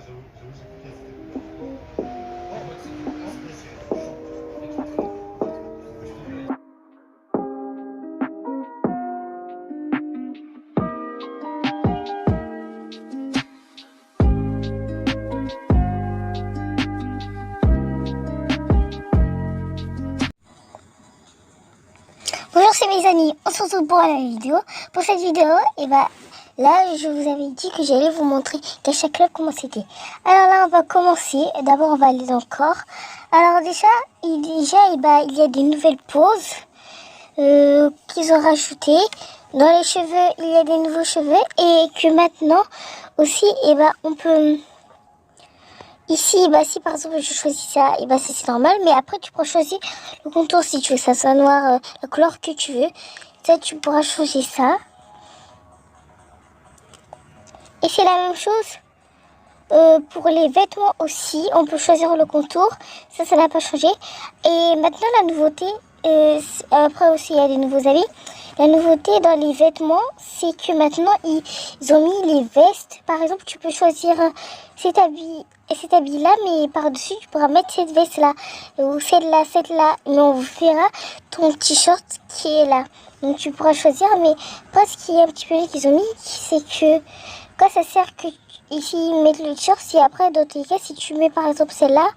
Bonjour, c'est mes amis, on se retrouve pour la vidéo. Pour cette vidéo, et là, je vous avais dit que j'allais vous montrer Gacha Club comment c'était. Alors là, on va commencer. D'abord, on va aller dans le corps. Alors déjà, il y a des nouvelles poses qu'ils ont rajoutées. Dans les cheveux, il y a des nouveaux cheveux. Et que maintenant, aussi, on peut... Ici, si par exemple je choisis ça, c'est normal. Mais après, tu pourras choisir le contour si tu veux que ça soit noir, la couleur que tu veux. Ça, tu pourras changer ça. Et c'est la même chose pour les vêtements aussi. On peut choisir le contour. Ça n'a pas changé. Et maintenant, la nouveauté, après aussi, il y a des nouveaux habits. La nouveauté dans les vêtements, c'est que maintenant, ils ont mis les vestes. Par exemple, tu peux choisir cet habit-là, mais par-dessus, tu pourras mettre cette veste-là. Ou celle-là. Mais on vous fera ton t-shirt qui est là. Donc, tu pourras choisir. Mais pas ce qui est un petit peu qu'ils ont mis, c'est que quoi ça sert que ici, mettre le t-shirt, si après, dans tous les cas, si tu mets par exemple celle-là,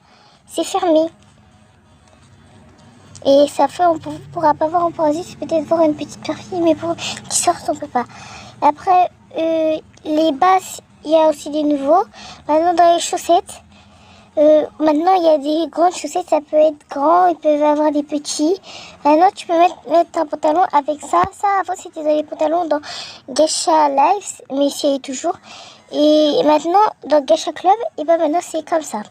c'est fermé. Et ça fait, on ne pourra pas voir, on pourra juste peut-être voir une petite partie, mais pour qui sortent, on ne peut pas. Après, les basses, il y a aussi des nouveaux. Maintenant, dans les chaussettes, maintenant, il y a des grandes chaussettes, ça peut être grand, ils peuvent avoir des petits. Maintenant, tu peux mettre un pantalon avec ça. Ça, avant, c'était dans les pantalons dans Gacha Lives, mais c'est toujours. Et maintenant, dans Gacha Club, maintenant, c'est comme ça.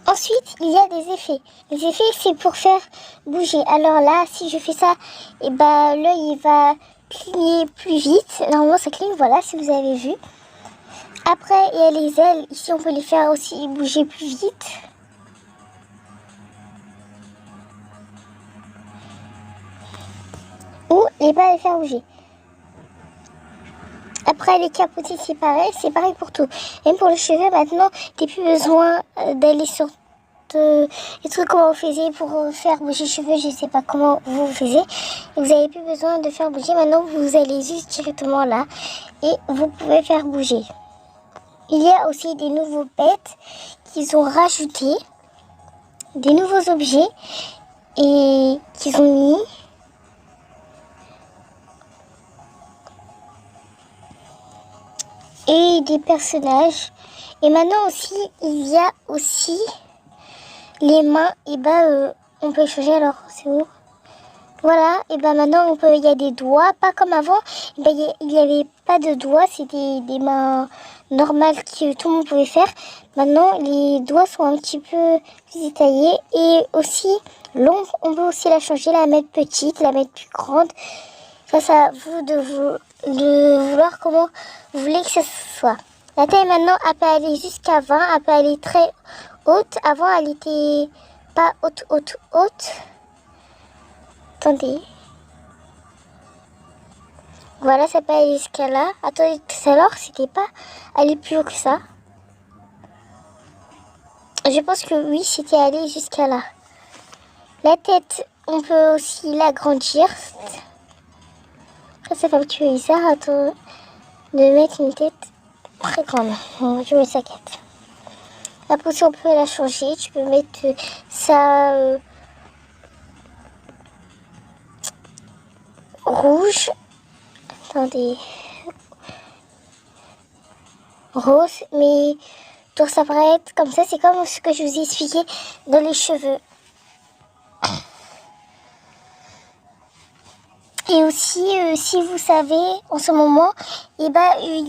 Ensuite, il y a des effets. Les effets, c'est pour faire bouger. Alors là, si je fais ça, l'œil, il va cligner plus vite. Normalement, ça cligne, voilà, si vous avez vu. Après, il y a les ailes. Ici, on peut les faire aussi bouger plus vite. Ou les bas les faire bouger. Après, les capotis, c'est pareil pour tout. Même pour les cheveux, maintenant, tu n'as plus besoin d'aller sur les trucs comment vous faisiez pour faire bouger les cheveux, je ne sais pas comment vous faisiez. Vous n'avez plus besoin de faire bouger, maintenant vous allez juste directement là et vous pouvez faire bouger. Il y a aussi des nouveaux bêtes qu'ils ont rajoutés, des nouveaux objets et qu'ils ont mis. Et des personnages. Et maintenant aussi, il y a aussi les mains. On peut changer. Alors, c'est où? Voilà. Et maintenant, il y a des doigts. Pas comme avant. Il n'y avait pas de doigts. C'était des mains normales que tout le monde pouvait faire. Maintenant, les doigts sont un petit peu plus détaillés. Et aussi, l'ombre, on peut aussi la changer. La mettre petite, la mettre plus grande. Ça, c'est à vous de vouloir comment vous voulez que ça soit. La taille maintenant, elle peut aller jusqu'à 20, elle peut aller très haute. Avant, elle était pas haute. Attendez. Voilà, ça peut aller jusqu'à là. Attendez, tout à l'heure, c'était pas aller plus haut que ça. Je pense que oui, c'était aller jusqu'à là. La tête, on peut aussi l'agrandir. Ça fait un petit peu bizarre, attends, de mettre une tête très grande. Je mets sa tête. La position, on peut la changer. Tu peux mettre ça rouge. Attendez. Rose, mais tout ça va être comme ça. C'est comme ce que je vous ai expliqué dans les cheveux. Et aussi, si vous savez, en ce moment, il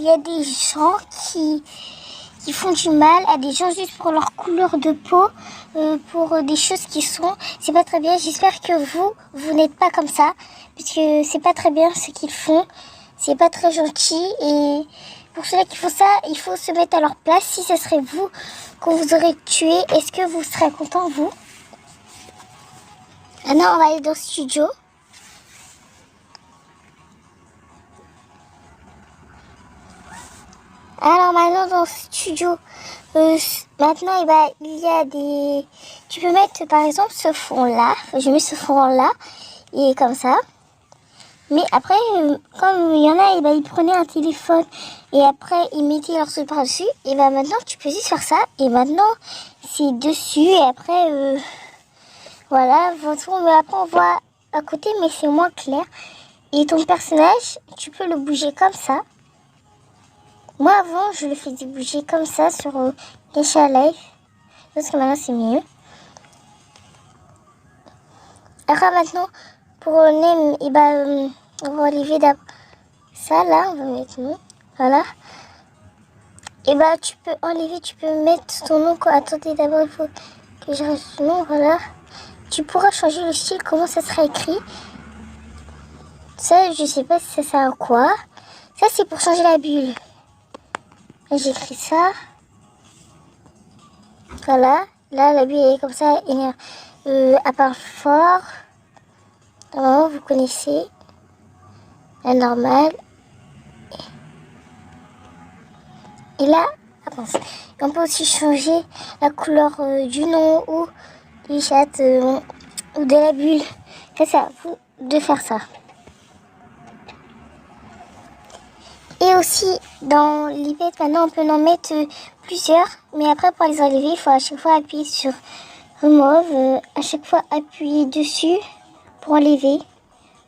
y a des gens qui font du mal à des gens juste pour leur couleur de peau, pour des choses qui sont... C'est pas très bien. J'espère que vous n'êtes pas comme ça, puisque c'est pas très bien ce qu'ils font. C'est pas très gentil. Et pour ceux qui font ça, il faut se mettre à leur place. Si ce serait vous qu'on vous aurait tué, est-ce que vous serez content, vous? Maintenant, on va aller dans le studio. Alors maintenant dans ce studio, maintenant il y a des... Tu peux mettre par exemple ce fond là, je mets ce fond là, et comme ça. Mais après, comme il y en a, ils prenaient un téléphone et après ils mettaient leur truc par-dessus. Et maintenant tu peux juste faire ça. Et maintenant c'est dessus et après, voilà, mais après on voit à côté mais c'est moins clair. Et ton personnage, tu peux le bouger comme ça. Moi avant je le faisais bouger comme ça sur Geisha Live. Parce que maintenant c'est mieux. Alors maintenant pour name, on va enlever ça là, on va mettre nous. Voilà. Et tu peux enlever, tu peux mettre ton nom. Attendez, d'abord il faut que je reste ton nom, voilà. Tu pourras changer le style, comment ça sera écrit. Ça, je sais pas si ça sert à quoi. Ça, c'est pour changer la bulle. J'écris ça. Voilà. Là, la bulle est comme ça. À part fort. Normalement, vous connaissez. La normale. Et là, on peut aussi changer la couleur du nom ou du chat ou de la bulle. C'est à vous de faire ça. Et aussi, dans les bêtes, maintenant, on peut en mettre plusieurs. Mais après, pour les enlever, il faut à chaque fois appuyer sur Remove. À chaque fois, appuyer dessus pour enlever.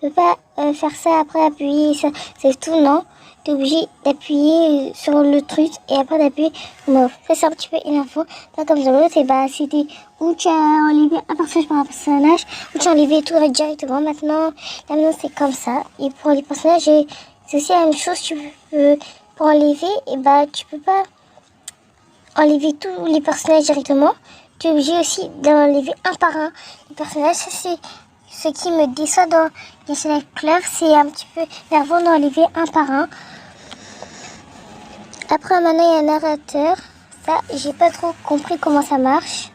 Ne pas faire ça après appuyer, ça, c'est tout, non. Tu es obligé d'appuyer sur le truc et après d'appuyer Remove. Ça, c'est un petit peu énervant. Là, comme dans l'autre, c'était où tu as enlevé un personnage par un personnage, ou tu as enlevé tout directement. Maintenant, c'est comme ça. Et pour les personnages, c'est aussi la même chose. Tu peux, pour enlever, tu peux pas enlever tous les personnages directement. Tu es obligé aussi d'enlever un par un les personnages. Ça, c'est ce qui me déçoit dans Geisha Club. C'est un petit peu nerveux d'enlever un par un. Après, maintenant, il y a un narrateur. Ça, j'ai pas trop compris comment ça marche.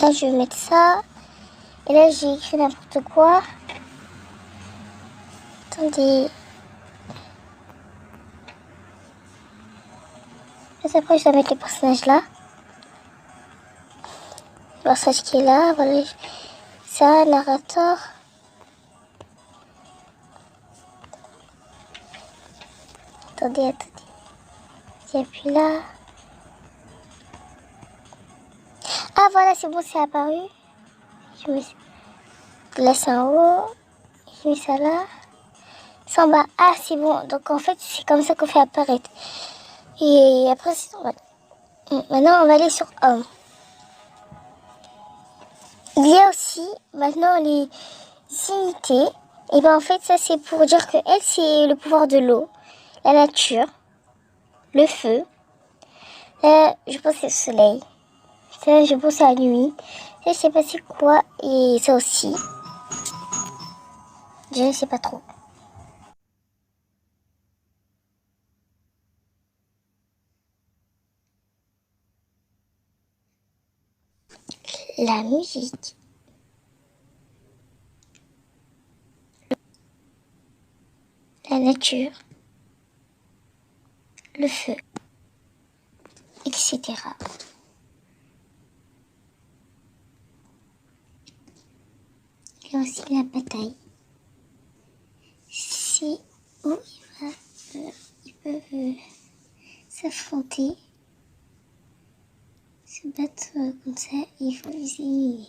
Là, je vais mettre ça. Et là, j'ai écrit n'importe quoi. Attendez. Après, je dois mettre les personnages là. Le personnage qui est là. Voilà. Ça, narrateur. Attendez. J'appuie là. Ah, voilà, c'est bon, c'est apparu. Je mets là, c'est en haut. Je mets ça là. C'est en bas. Ah, c'est bon. Donc, en fait, c'est comme ça qu'on fait apparaître. Et après, c'est normal. Maintenant, on va aller sur Homme. Il y a aussi, maintenant, les unités. Et en fait, ça, c'est pour dire que elle, c'est le pouvoir de l'eau, la nature, le feu. Là, je pense que c'est le soleil. Ça, je pense à la nuit. Ça, je sais pas c'est quoi. Et ça aussi. Je ne sais pas trop. La musique. La nature. Le feu. Etc. Et aussi la bataille. C'est où ils peuvent s'affronter, se battre comme ça, et il faut les éliminer.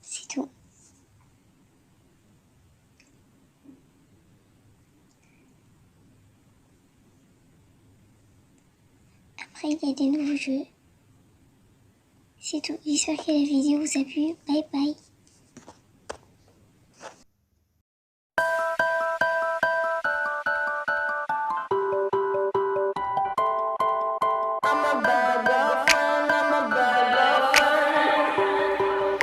C'est tout. Après, il y a des nouveaux jeux. C'est tout. J'espère que la vidéo vous a plu. Bye bye.